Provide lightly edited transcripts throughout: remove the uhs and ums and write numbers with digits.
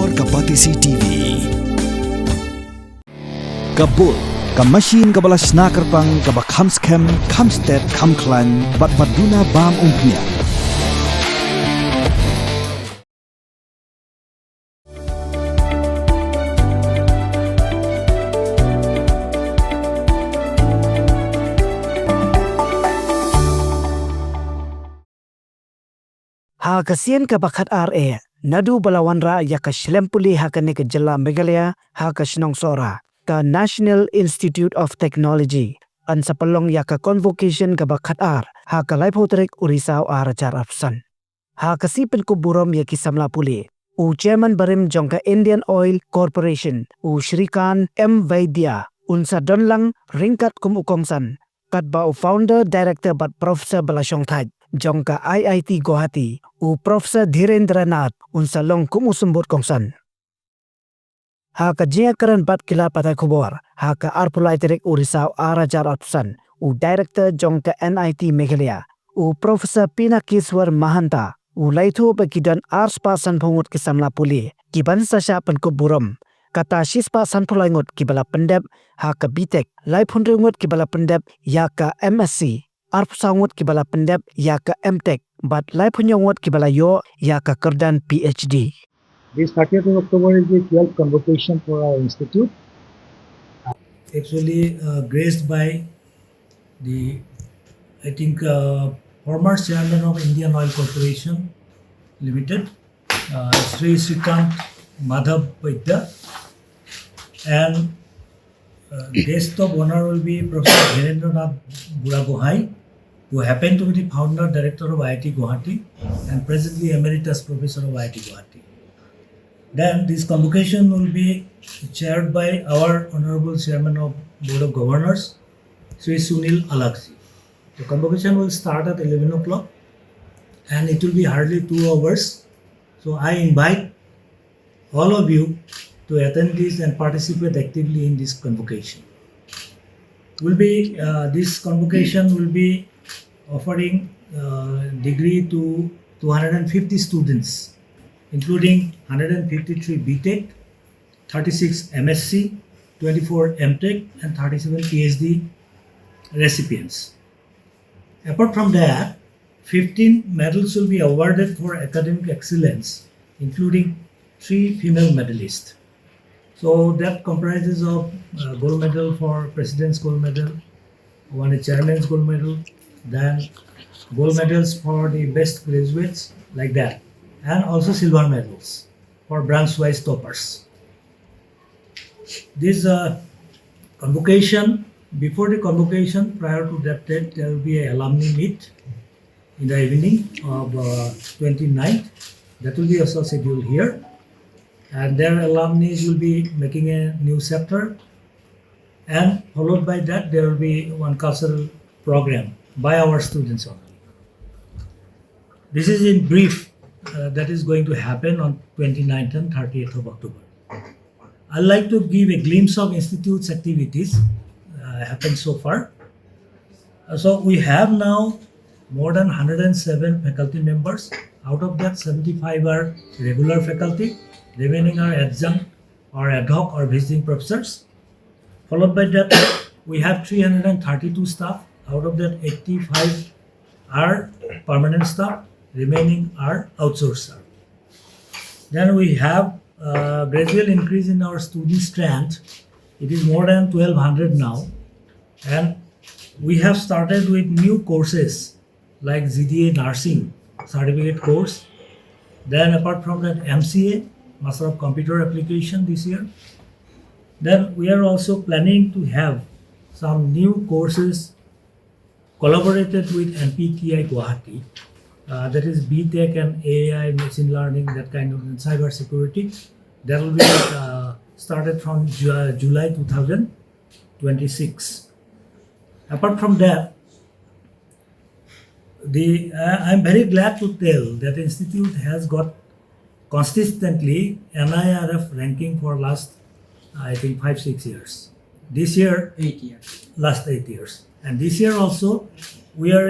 Bor Kapatisi TV. Kabul, Kamashin Kabala Snakerpang Kabakhamskem, Kamsted, Kamklan, Batbaduna Bam Umpnia. Ha kasian ka bakat RA, nadu balawanra ya ka shlempuli ha ka ke jala Meghalaya ha ka shnong sora, ka National Institute of Technology, an sapalong ya ka Convocation ka bakat ha ka Laipotrik Urisao arajar apsan. Ha kasipin ko Burom ya ki Samla Pule, u Chairman Barim jong ka Indian Oil Corporation, u Shrikan M. Vaidya, unsa donlang ringkat kumukongsan, kat ba u Founder Director bat Professor Balashong Thaj. Jongka IIT Guwahati u Professor Dhirendranath unsa long kumusumbot kongsan. Haka jiakaran bat kila patay kubor, haka arpulay direk Urisao arajar atsan u Director jongka NIT Meghalaya u Professor Pinakiswar Mahanta u laito bagidan arspasan pungut ke Samla Pule kiban sasya Pynkup Burom. Kata sispa sanpulay ngut kibala pendep haka bitek laipundre ngut kibala pendep yaka MSc. Arpusangut kibala pendep ya ka MTech, but lai punyongut kibala yo ya ka kerdan PhD. This 30th of October is the 12th convocation for our institute. Actually graced by the, I think, former chairman of Indian Oil Corporation Limited, Sri Srikant Madhav Vaidya, and guest of honor will be Professor Dhirendranath Buram, who happened to be the founder director of IIT Guwahati and presently emeritus professor of IIT Guwahati. Then this convocation will be chaired by our honorable chairman of Board of Governors, Sri Sunil Alagji. The convocation will start at 11 o'clock and it will be hardly 2 hours. So I invite all of you to attend this and participate actively in this convocation. This convocation will be offering degree to 250 students, including 153 BTech, 36 MSc, 24 MTech, and 37 PhD recipients. Apart from that, 15 medals will be awarded for academic excellence, including 3 female medalists. So that comprises of gold medal for President's Gold Medal, one is Chairman's Gold Medal, then gold medals for the best graduates, like that, and also silver medals for branch-wise toppers. This convocation, before the convocation, prior to that date, there will be an alumni meet in the evening of 29th. That will be also scheduled here. And their alumni will be making a new chapter, and followed by that there will be one cultural program by our students only. This is in brief that is going to happen on 29th and 30th of October. I'd like to give a glimpse of Institute's activities happened so far. So we have now more than 107 faculty members. Out of that, 75 are regular faculty. Remaining are adjunct or ad hoc or visiting professors. Followed by that, we have 332 staff. Out of that, 85 are permanent staff. Remaining are outsourced staff. Then we have a gradual increase in our student strength. It is more than 1200 now. And we have started with new courses like ZDA Nursing certificate course. Then apart from that, MCA, Master of Computer Application this year. Then we are also planning to have some new courses collaborated with NPTI Guwahati, that is BTech and AI, machine learning, that kind of, and cyber security. That will be started from July 2026. Apart from that, I'm very glad to tell that the Institute has got consistently NIRF ranking for last, I think, 5-6 years. This year, 8 years. Last 8 years. And this year also, we are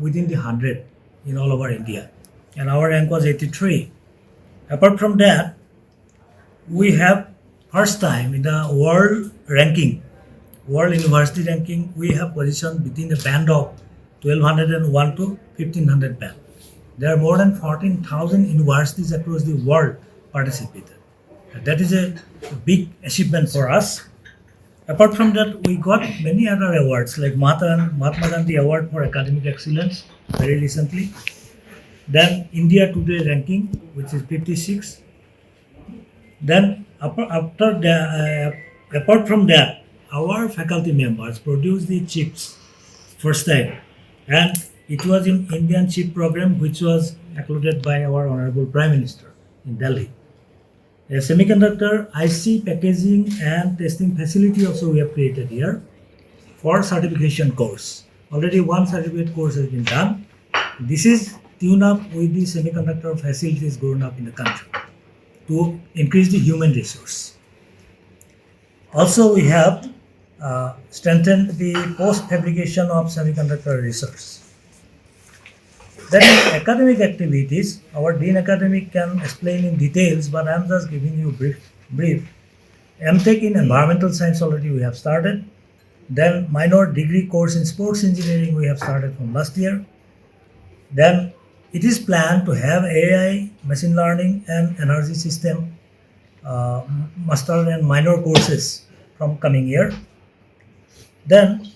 within the 100 in all over India. And our rank was 83. Apart from that, we have first time in the world ranking, world university ranking, we have positioned between a band of 1201 to 1500 band. There are more than 14,000 universities across the world participated. That is a big achievement for us. Apart from that, we got many other awards like Mahatma Gandhi Award for Academic Excellence very recently. Then India Today ranking, which is 56. Then apart from that, our faculty members produced the chips first time, and it was in Indian chip program which was accredited by our Honorable Prime Minister in Delhi. A semiconductor IC packaging and testing facility also we have created here for certification course. Already one certificate course has been done. This is tuned up with the semiconductor facilities grown up in the country to increase the human resource. Also, we have strengthened the post-fabrication of semiconductor research. Then in academic activities, our Dean Academic can explain in details, but I'm just giving you brief. MTech in Environmental Science already we have started. Then minor degree course in Sports Engineering we have started from last year. Then it is planned to have AI, machine learning and energy system master and minor courses from coming year. Then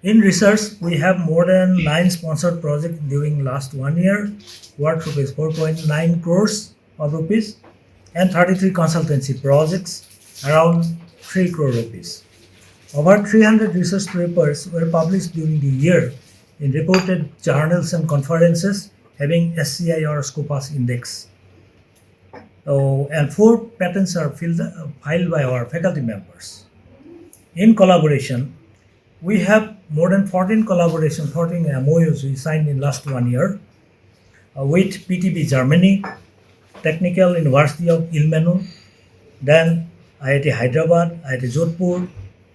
in research, we have more than 9 sponsored projects during last 1 year, worth rupees 4.9 crores of rupees, and 33 consultancy projects, around 3 crore rupees. Over 300 research papers were published during the year in reported journals and conferences having SCI or Scopus index. And 4 patents are filed by our faculty members. In collaboration, we have more than 14 MOUs we signed in last 1 year with PTB Germany, Technical University of Ilmenau, then IIT Hyderabad, IIT Jodhpur,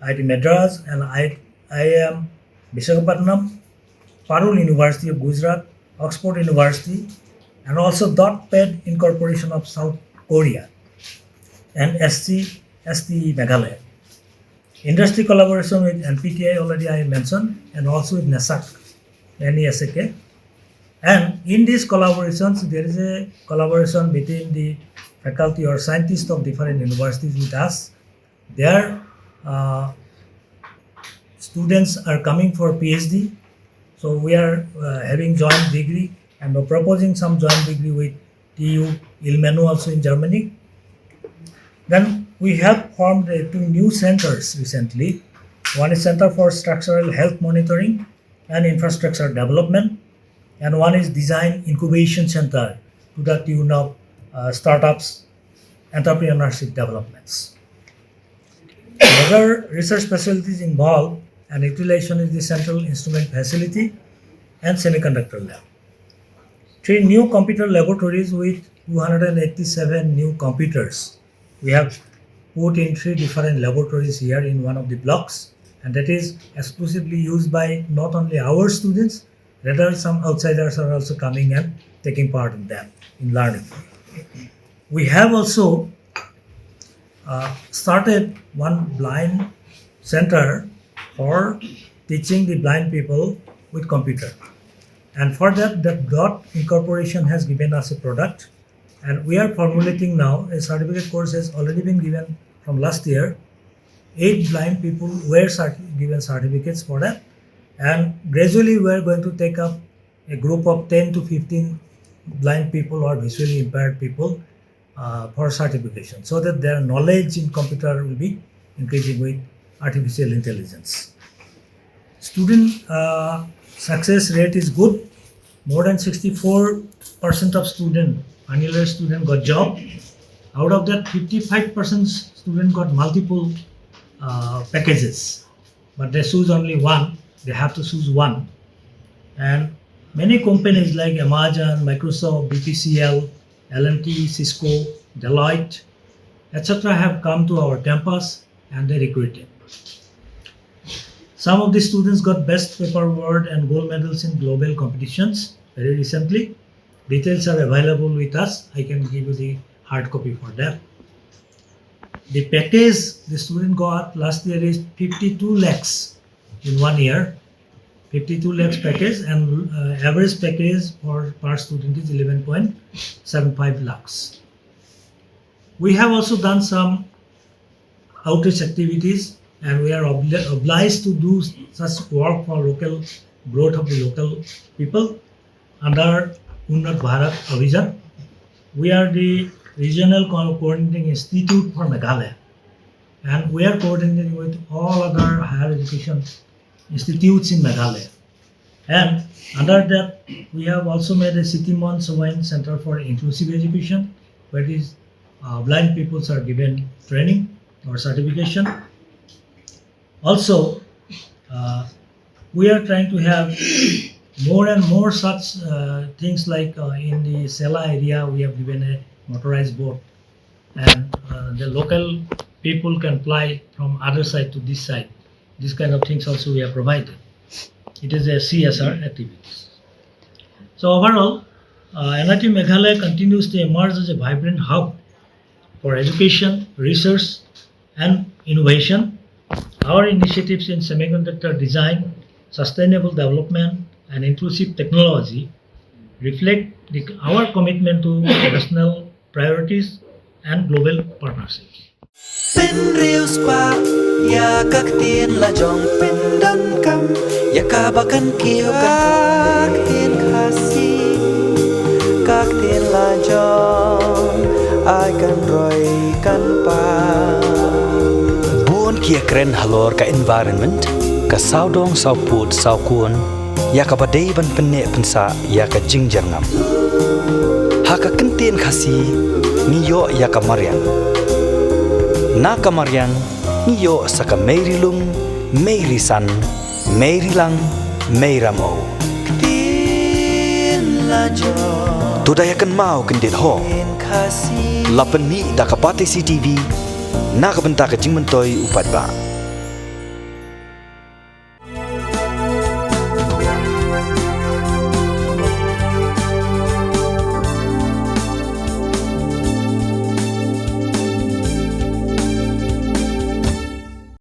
IIT Madras, and IIM Visakhapatnam, Parul University of Gujarat, Oxford University, and also DotPed Incorporation of South Korea, and STE Meghalaya. Industry collaboration with NPTI already I mentioned, and also with NESAK. And in these collaborations, there is a collaboration between the faculty or scientists of different universities with us. Their students are coming for PhD. So we are having joint degree and we're proposing some joint degree with TU Ilmenau also in Germany. Then we have formed 2 new centers recently. One is Center for Structural Health Monitoring and Infrastructure Development, and one is Design Incubation Center to the tune of startups, entrepreneurship developments. Other research facilities involved and utilization is the Central Instrument Facility and Semiconductor Lab. 3 new computer laboratories with 287 new computers. We have put in 3 different laboratories here in one of the blocks, and that is exclusively used by not only our students, rather some outsiders are also coming and taking part in that, in learning. We have also started one blind center for teaching the blind people with computer. And for that, the Dot Incorporation has given us a product, and we are formulating now. A certificate course has already been given from last year. 8 blind people were given certificates for that, and gradually we are going to take up a group of 10 to 15 blind people or visually impaired people for certification, so that their knowledge in computer will be increasing with artificial intelligence. Student success rate is good. More than 64% of final student got job. Out of that, 55% student got multiple packages, but they choose only one. They have to choose one. And many companies like Amazon, Microsoft, BPCL, L&T, Cisco, Deloitte, etc. have come to our campus and they recruited. Some of the students got best paper award and gold medals in global competitions very recently. Details are available with us. I can give you the hard copy for that. the package the student got last year is 52 lakhs in 1 year. 52 lakhs package, and average package for per student is 11.75 lakhs. We have also done some outreach activities, and we are obliged to do such work for local growth of the local people under Unnat Bharat Abhijan. We are the regional coordinating institute for Meghalaya, and we are coordinating with all other higher education institutes in Meghalaya. And under that, we have also made a Sitimon Sawain Center for Inclusive Education, where these blind peoples are given training or certification. Also, we are trying to have more and more such things like in the Sela area, we have given a motorized boat, and the local people can fly from other side to this side. This kind of things also we have provided. It is a CSR activities. So overall, NIT Meghalaya continues to emerge as a vibrant hub for education, research, and innovation. Our initiatives in semiconductor design, sustainable development, and inclusive technology reflect our commitment to national priorities and global partnerships. Pin Reels pa ya các tiên là dòng pin đâm cam ya cả ba căn kiêu các tiên khasi các tiên là dòng ai kan roi kan pa buon kia kren halor ka environment ka saudong sau put sau kuon ya ka badai ban penne pensa ya ka jingjarngam ha ka kentin khasi niyo ya ka marian na kamarian niyo sa ka Meirilung, Meirisan, Meirilang, Meiramo. Tudayakan mau kendit ho. Lapan ni da ka pati CTV, na ka benta ka jingmentoy upat ba.